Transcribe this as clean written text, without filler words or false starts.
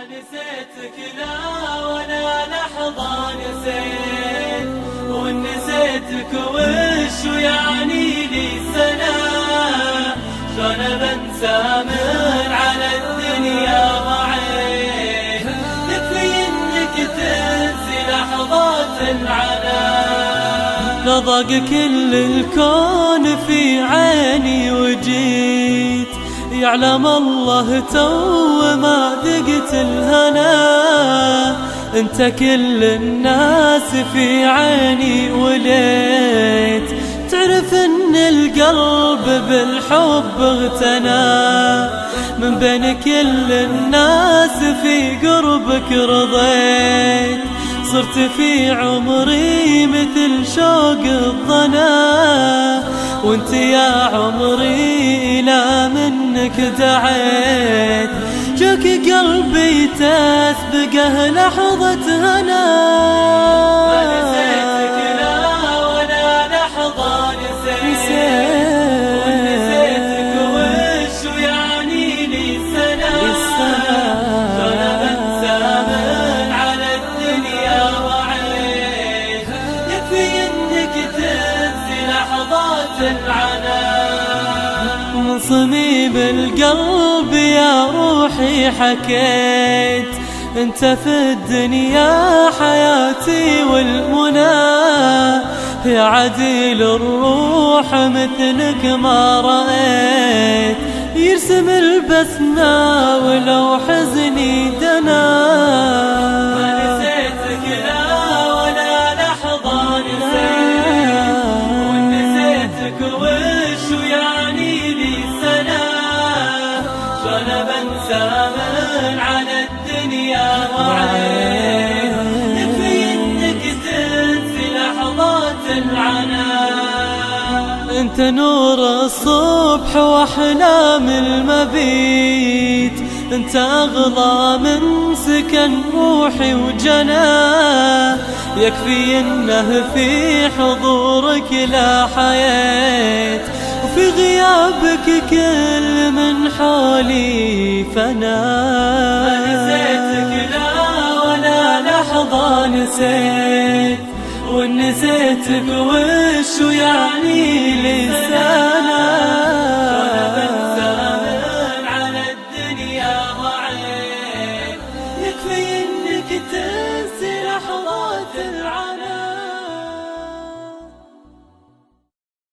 نسيتك لا ولا لحظة نسيت، وإن نسيتك وش يعني لي سنة، شلون بنسى من على الدنيا ضعيت، يكفي إنك تنسي لحظات العنا. نضاق كل الكون في عيني وجيت، يعلم الله تو ما ذقت الهنا، انت كل الناس في عيني وليت، تعرف ان القلب بالحب اغتنى، من بين كل الناس في قربك رضيت، صرت في عمري مثل شوق الظنا، وانت يا عمري إلى منك دعيت، جاك قلبي تسبقه لحظة هنا. ما نسيتك لا ولا لحظة نسيت، ونسيتك وش يعني لي سنة، شلون بنسى من على الدنيا ضعيت، يكفي انك تنسي لحظات العنا. من صميم القلب يا روحي حكيت، انت في الدنيا حياتي والمنى، يا عديل الروح مثلك ما رأيت، يرسم البسمة ولو حزني دنا. ما نسيتك لا ولا لحظة نسيت، وإن نسيتك وش يعني لي سنة، شلون بنسى من على الدنيا ضعيت، يكفي انك تنسي لحظات العنا. انت نور الصبح واحلام المبيت، انت اغلى من سكن روحي وجناه، يكفي انه في حضورك لا حياة، وفي غيابك كل من حولي فنا. ما نسيتك لا ولا لحظة نسيت، وإن نسيتك وش يعني لي سنة،